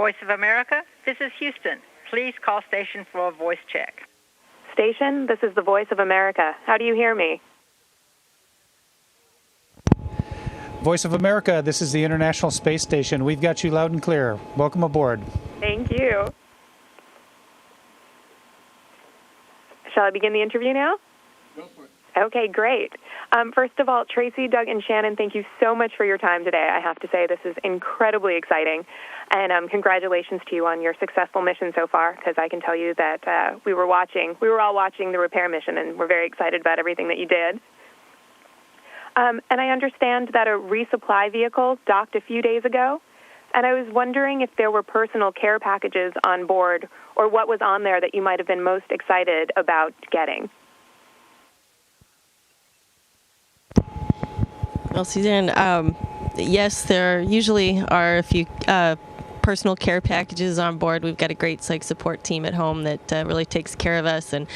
Voice of America, this is Houston. Please call station for a voice check. Station, this is the Voice of America. How do you hear me? Voice of America, this is the International Space Station. We've got you loud and clear. Welcome aboard. Thank you. Shall I begin the interview now? Go for it. Okay, great. First of all, Tracy, Doug, and Shannon, thank you so much for your time today. I have to say this is incredibly exciting, and congratulations to you on your successful mission so far, because I can tell you that we were all watching the repair mission, and we're very excited about everything that you did. And I understand that a resupply vehicle docked a few days ago, and I was wondering if there were personal care packages on board, or what was on there that you might have been most excited about getting. Well, Suzanne, yes, there usually are a few personal care packages on board. We've got a great psych support team at home that really takes care of us, and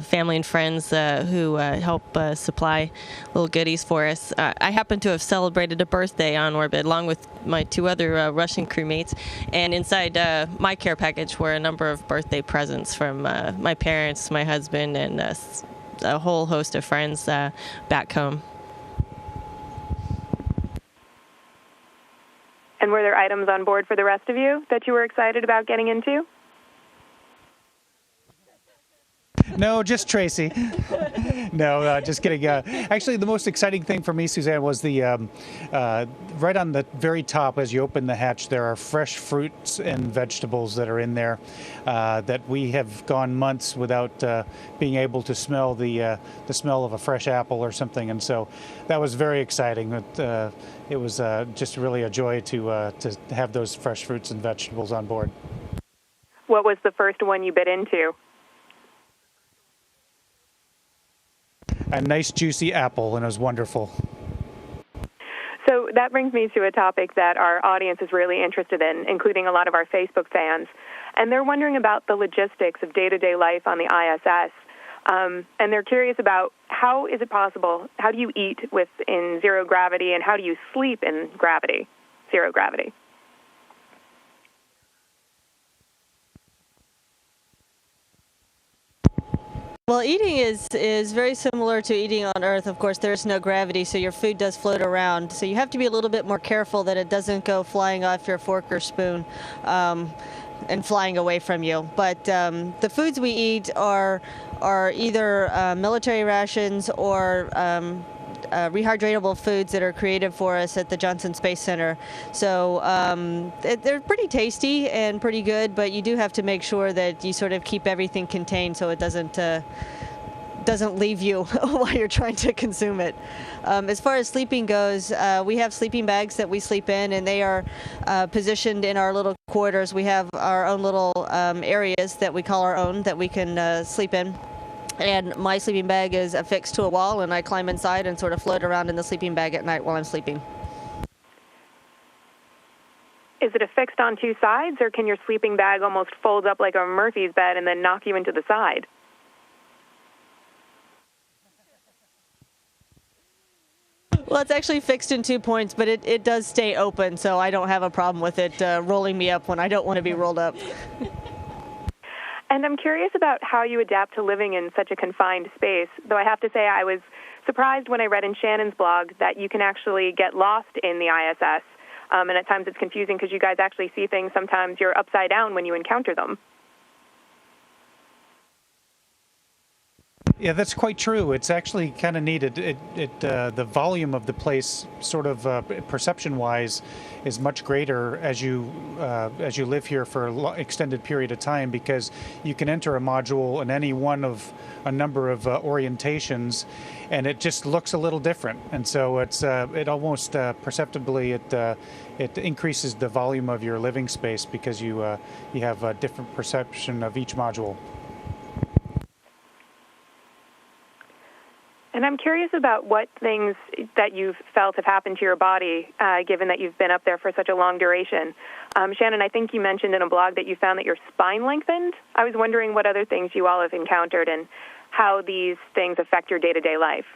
family and friends who help supply little goodies for us. I happen to have celebrated a birthday on orbit along with my two other Russian crewmates, and inside my care package were a number of birthday presents from my parents, my husband, and a whole host of friends back home. And were there items on board for the rest of you that you were excited about getting into? No, just Tracy. No, just kidding. Actually, the most exciting thing for me, Suzanne, was the right on the very top as you open the hatch, there are fresh fruits and vegetables that are in there that we have gone months without being able to smell the smell of a fresh apple or something, and so that was very exciting. It was just really a joy to have those fresh fruits and vegetables on board. What was the first one you bit into? A nice juicy apple, and it was wonderful. So that brings me to a topic that our audience is really interested in, including a lot of our Facebook fans. And they're wondering about the logistics of day-to-day life on the ISS. And they're curious about how is it possible, how do you eat in zero gravity, and how do you sleep in zero gravity? Well, eating is very similar to eating on Earth. Of course, there's no gravity, so your food does float around. So you have to be a little bit more careful that it doesn't go flying off your fork or spoon and flying away from you. But the foods we eat are either military rations or rehydratable foods that are created for us at the Johnson Space Center. So they're pretty tasty and pretty good, but you do have to make sure that you sort of keep everything contained so it doesn't leave you while you're trying to consume it. As far as sleeping goes, we have sleeping bags that we sleep in, and they are positioned in our little quarters. We have our own little areas that we call our own that we can sleep in. And my sleeping bag is affixed to a wall, and I climb inside and sort of float around in the sleeping bag at night while I'm sleeping. Is it affixed on two sides, or can your sleeping bag almost fold up like a Murphy's bed and then knock you into the side? Well, it's actually fixed in 2 points, but it does stay open, so I don't have a problem with it rolling me up when I don't want to be rolled up. And I'm curious about how you adapt to living in such a confined space, though I have to say I was surprised when I read in Shannon's blog that you can actually get lost in the ISS, and at times it's confusing because you guys actually see things, sometimes you're upside down when you encounter them. Yeah, that's quite true. It's actually kind of neat. The volume of the place, sort of perception-wise, is much greater as you live here for an extended period of time, because you can enter a module in any one of a number of orientations, and it just looks a little different. And so it almost perceptibly it increases the volume of your living space because you have a different perception of each module. And I'm curious about what things that you've felt have happened to your body, given that you've been up there for such a long duration. Shannon, I think you mentioned in a blog that you found that your spine lengthened. I was wondering what other things you all have encountered and how these things affect your day-to-day life.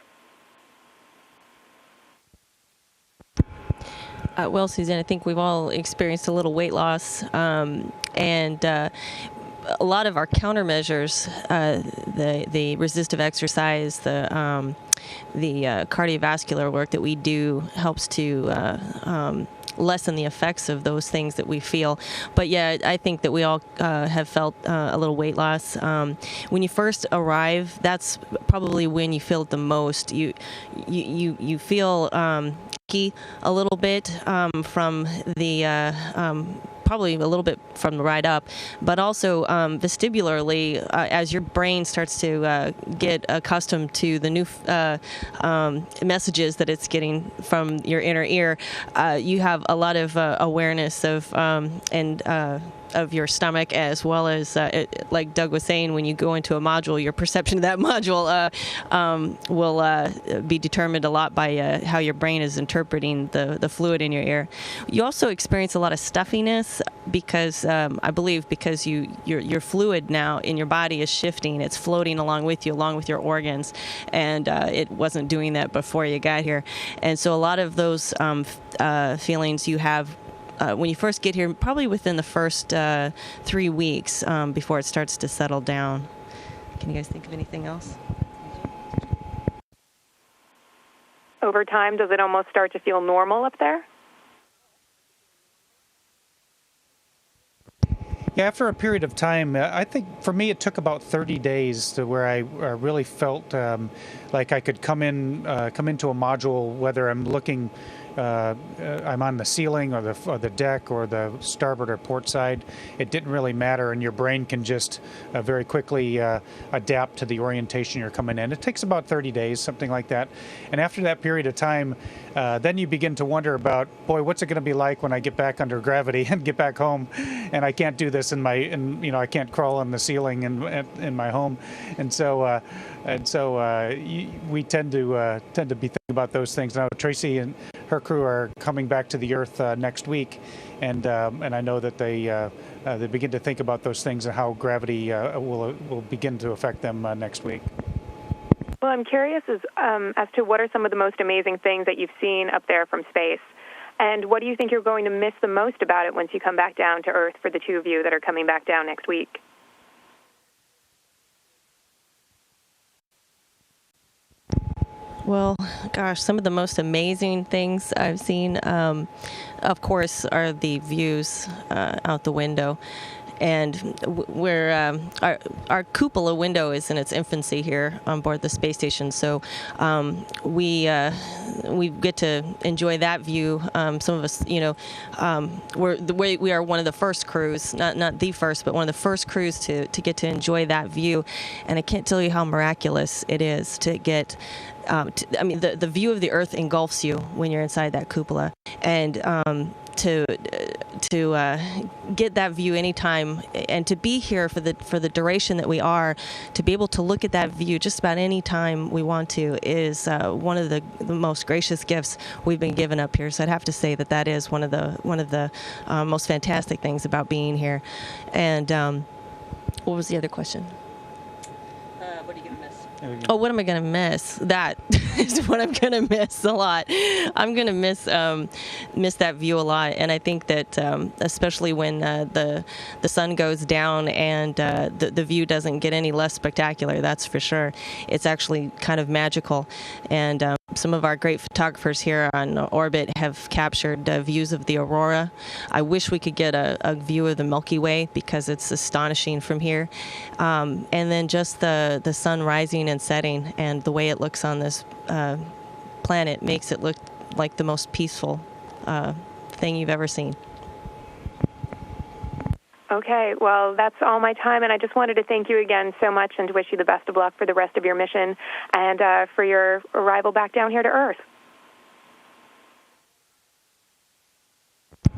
Well, Suzanne, I think we've all experienced a little weight loss, and a lot of our countermeasures, the resistive exercise, the cardiovascular work that we do helps to lessen the effects of those things that we feel. But yeah, I think that we all have felt a little weight loss. When you first arrive, that's probably when you feel it the most. You feel achy a little bit from the probably a little bit from the ride up, but also vestibularly, as your brain starts to get accustomed to the new messages that it's getting from your inner ear, you have a lot of awareness of of your stomach, as well as, like Doug was saying, when you go into a module, your perception of that module will be determined a lot by how your brain is interpreting the fluid in your ear. You also experience a lot of stuffiness because I believe because your fluid now in your body is shifting. It's floating along with you, along with your organs, and it wasn't doing that before you got here. And so a lot of those feelings you have when you first get here, probably within the first 3 weeks before it starts to settle down. Can you guys think of anything else? Over time, does it almost start to feel normal up there? Yeah, after a period of time, I think for me it took about 30 days to where I really felt like I could come into a module, whether I'm looking, I'm on the ceiling or the deck or the starboard or port side. It didn't really matter, and your brain can just very quickly adapt to the orientation you're coming in. It takes about 30 days, something like that. And after that period of time, then you begin to wonder about, boy, what's it going to be like when I get back under gravity and get back home, and I can't do this I can't crawl on the ceiling in my home, and so we tend to be thinking about those things. Now Tracy and her crew are coming back to the Earth next week, and I know that they begin to think about those things and how gravity will begin to affect them next week. Well, I'm curious as to what are some of the most amazing things that you've seen up there from space, and what do you think you're going to miss the most about it once you come back down to Earth for the two of you that are coming back down next week? Well, gosh, some of the most amazing things I've seen, of course, are the views out the window. And where our cupola window is in its infancy here on board the space station, so we get to enjoy that view. Some of us, we are one of the first crews, not the first, but one of the first crews to get to enjoy that view. And I can't tell you how miraculous it is to get. The view of the Earth engulfs you when you're inside that cupola, and to get that view anytime, and to be here for the duration that we are, to be able to look at that view just about any time we want to, is one of the most gracious gifts we've been given up here. So I'd have to say that is one of the most fantastic things about being here. And what was the other question? What are you going to miss? Oh, what am I going to miss? That is what I'm going to miss a lot. I'm going to miss that view a lot, and I think that especially when the sun goes down and the view doesn't get any less spectacular, that's for sure. It's actually kind of magical, and some of our great photographers here on orbit have captured views of the aurora. I wish we could get a view of the Milky Way, because it's astonishing from here. And then just the sun rising and setting, and the way it looks on this planet makes it look like the most peaceful thing you've ever seen. Okay, well, that's all my time, and I just wanted to thank you again so much and to wish you the best of luck for the rest of your mission and for your arrival back down here to Earth.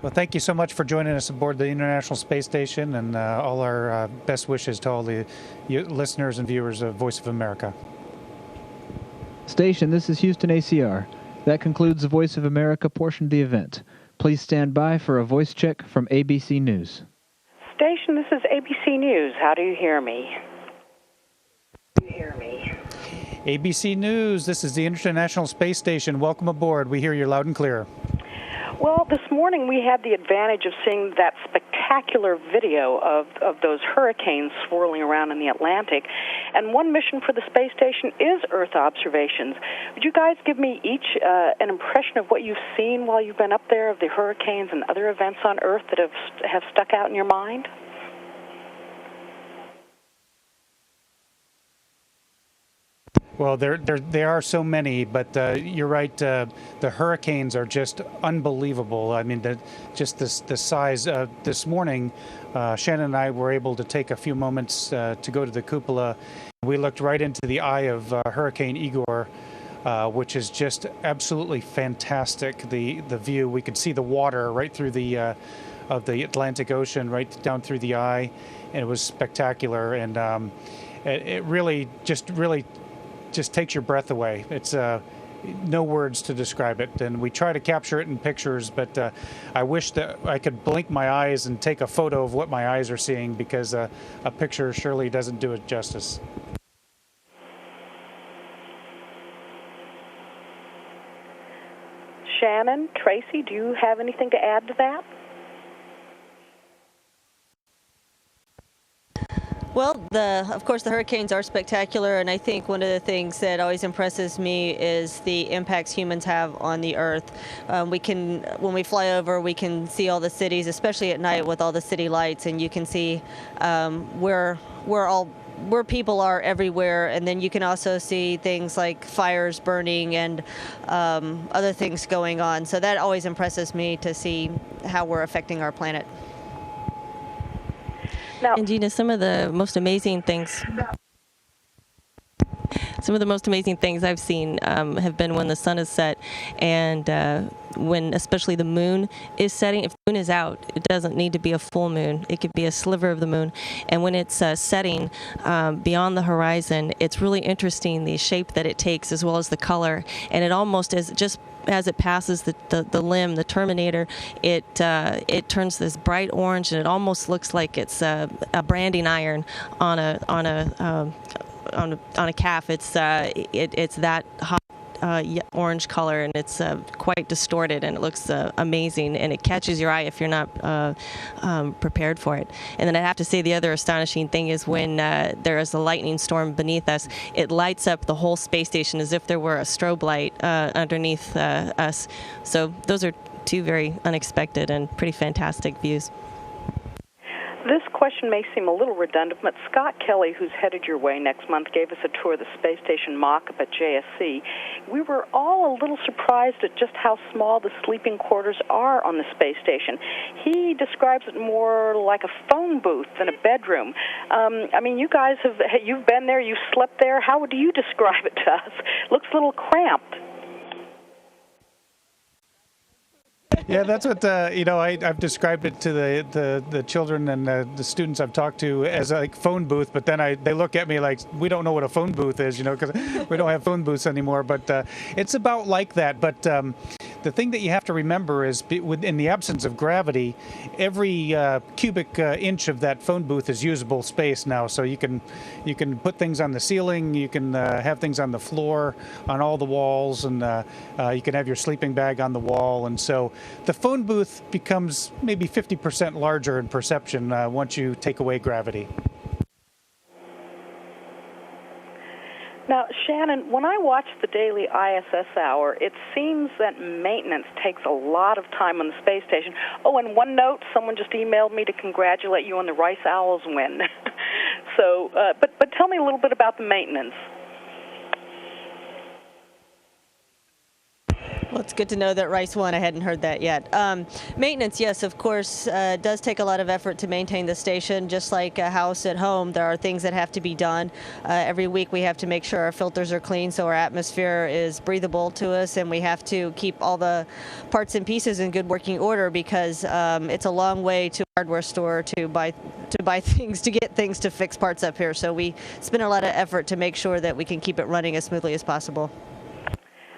Well, thank you so much for joining us aboard the International Space Station, and all our best wishes to all the listeners and viewers of Voice of America. Station, this is Houston ACR. That concludes the Voice of America portion of the event. Please stand by for a voice check from ABC News. Station, this is ABC News. How do you hear me? ABC News, this is the International Space Station. Welcome aboard. We hear you loud and clear. Well, this morning we had the advantage of seeing that spectacular video of those hurricanes swirling around in the Atlantic. And one mission for the space station is Earth observations. Would you guys give me each an impression of what you've seen while you've been up there, of the hurricanes and other events on Earth that have stuck out in your mind? Well, there are so many, but you're right. The hurricanes are just unbelievable. I mean, just the size. This morning, Shannon and I were able to take a few moments to go to the cupola. We looked right into the eye of Hurricane Igor, which is just absolutely fantastic. The view, we could see the water right through the of the Atlantic Ocean, right down through the eye, and it was spectacular. And it really just takes your breath away. It's no words to describe it, and we try to capture it in pictures, but I wish that I could blink my eyes and take a photo of what my eyes are seeing, because a picture surely doesn't do it justice. Shannon, Tracy, do you have anything to add to that? Well, of course, the hurricanes are spectacular, and I think one of the things that always impresses me is the impacts humans have on the Earth. When we fly over, we can see all the cities, especially at night with all the city lights, and you can see where people are everywhere. And then you can also see things like fires burning and other things going on. So that always impresses me, to see how we're affecting our planet. Now, And Gina, some of the most amazing things I've seen have been when the sun is set, and when especially the moon is setting. If the moon is out, it doesn't need to be a full moon. It could be a sliver of the moon. And when it's setting beyond the horizon, it's really interesting, the shape that it takes as well as the color. And it almost is just as it passes the limb, the terminator, it turns this bright orange, and it almost looks like it's a branding iron on a calf. It's that hot orange color, and it's quite distorted, and it looks amazing, and it catches your eye if you're not prepared for it. And then I have to say, the other astonishing thing is when there is a lightning storm beneath us, it lights up the whole space station as if there were a strobe light underneath us. So those are two very unexpected and pretty fantastic views. This question may seem a little redundant, but Scott Kelly, who's headed your way next month, gave us a tour of the space station mock-up at JSC. We were all a little surprised at just how small the sleeping quarters are on the space station. He describes it more like a phone booth than a bedroom. I mean, you guys you've been there, you've slept there. How would you describe it to us? Looks a little cramped. Yeah, that's what I've described it to the children and the students I've talked to as a phone booth. But then they look at me like, we don't know what a phone booth is, because we don't have phone booths anymore. But it's about like that. But the thing that you have to remember is, in the absence of gravity, every cubic inch of that phone booth is usable space now. So you can put things on the ceiling, you can have things on the floor, on all the walls, and you can have your sleeping bag on the wall. And so the phone booth becomes maybe 50% larger in perception once you take away gravity. Now, Shannon, when I watch the daily ISS hour, it seems that maintenance takes a lot of time on the space station. Oh, and one note, someone just emailed me to congratulate you on the Rice Owls win. So, but tell me a little bit about the maintenance. Well, it's good to know that Rice won. I hadn't heard that yet. Maintenance, yes, of course, does take a lot of effort to maintain the station. Just like a house at home, there are things that have to be done. Every week we have to make sure our filters are clean so our atmosphere is breathable to us, and we have to keep all the parts and pieces in good working order, because it's a long way to a hardware store to buy things, to get things to fix parts up here. So we spend a lot of effort to make sure that we can keep it running as smoothly as possible.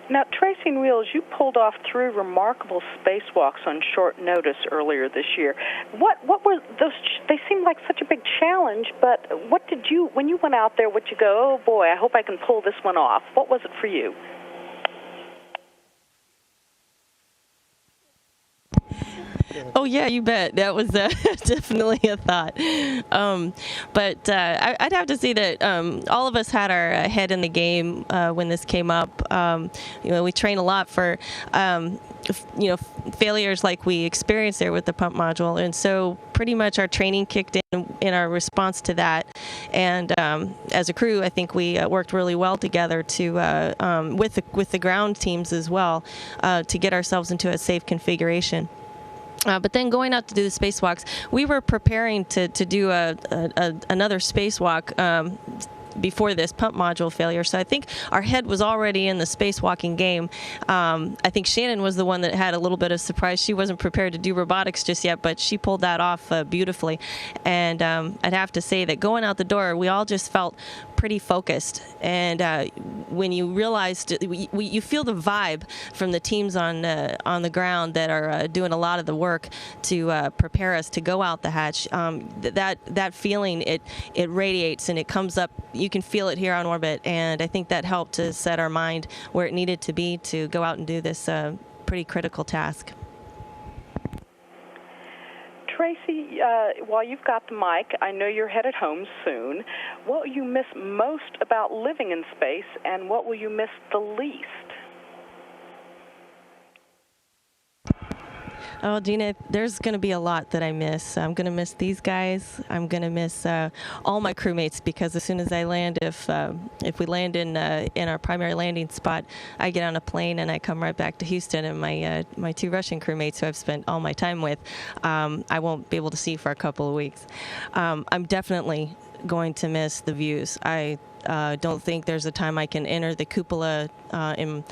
Now, Tracy and Wheels, you pulled off 3 remarkable spacewalks on short notice earlier this year. What were those? They seemed like such a big challenge, but when you went out there, you go, oh boy, I hope I can pull this one off? What was it for you? Oh, yeah, you bet. That was definitely a thought. But I'd have to say that all of us had our head in the game when this came up. We train a lot for, failures like we experienced there with the pump module. And so pretty much our training kicked in our response to that. And as a crew, I think we worked really well together to with the ground teams as well to get ourselves into a safe configuration. But then going out to do the spacewalks, we were preparing to do another spacewalk before this pump module failure. So I think our head was already in the spacewalking game. I think Shannon was the one that had a little bit of surprise. She wasn't prepared to do robotics just yet, but she pulled that off beautifully. And I'd have to say that going out the door, we all just felt pretty focused. And when you realized, you feel the vibe from the teams on the ground that are doing a lot of the work to prepare us to go out the hatch. That feeling, it radiates and it comes up. You can feel it here on orbit, and I think that helped to set our mind where it needed to be to go out and do this pretty critical task. Tracy, while you've got the mic, I know you're headed home soon. What will you miss most about living in space, and what will you miss the least? Oh, Gina, there's going to be a lot that I miss. I'm going to miss these guys. I'm going to miss all my crewmates, because as soon as I land, if we land in our primary landing spot, I get on a plane and I come right back to Houston, and my two Russian crewmates who I've spent all my time with, I won't be able to see for a couple of weeks. I'm definitely going to miss the views. I don't think there's a time I can enter the cupola in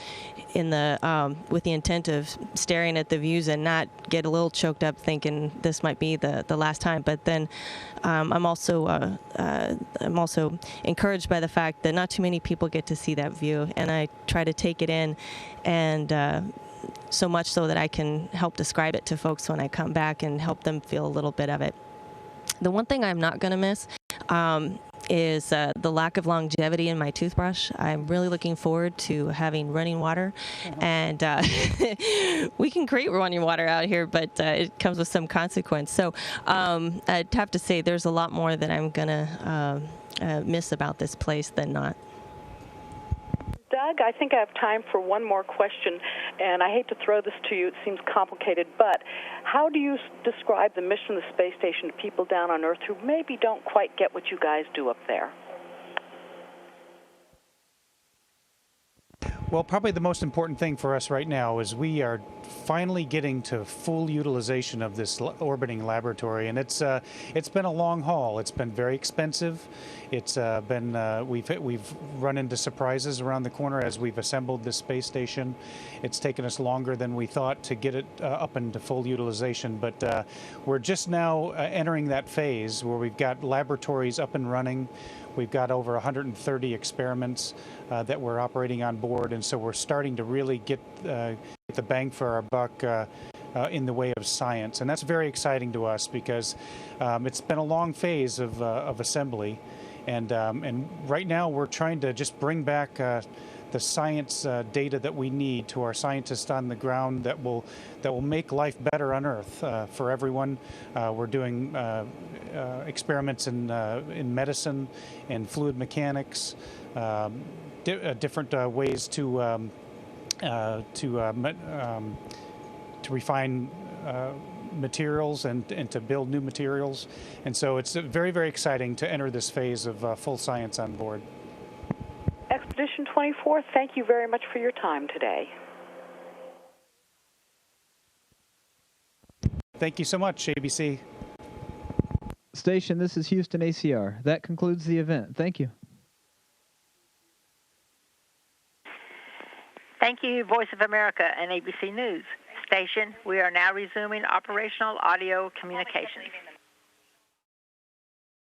the with the intent of staring at the views and not get a little choked up thinking this might be the last time. But then I'm also encouraged by the fact that not too many people get to see that view, and I try to take it in, and so much so that I can help describe it to folks when I come back and help them feel a little bit of it. The one thing I'm not going to miss is the lack of longevity in my toothbrush. I'm really looking forward to having running water, and we can create running water out here, but it comes with some consequence. So I'd have to say there's a lot more that I'm going to miss about this place than not. Doug, I think I have time for one more question, and I hate to throw this to you. It seems complicated, but how do you describe the mission of the space station to people down on Earth who maybe don't quite get what you guys do up there? Well, probably the most important thing for us right now is we are finally getting to full utilization of this orbiting laboratory, and it's been a long haul. It's been very expensive. It's been we've run into surprises around the corner as we've assembled this space station. It's taken us longer than we thought to get it up into full utilization, but we're just now entering that phase where we've got laboratories up and running. We've got over 130 experiments that we're operating on board, and so we're starting to really get the bang for our buck in the way of science, and that's very exciting to us because it's been a long phase of assembly, and right now we're trying to just bring back the science data that we need to our scientists on the ground that will make life better on Earth for everyone. We're doing experiments in medicine and fluid mechanics, different ways to refine materials and to build new materials, and so it's very, very exciting to enter this phase of full science on board. Expedition 24, thank you very much for your time today. Thank you so much, ABC. Station, this is Houston ACR. That concludes the event. Thank you. Thank you, Voice of America and ABC News. Station, we are now resuming operational audio communications.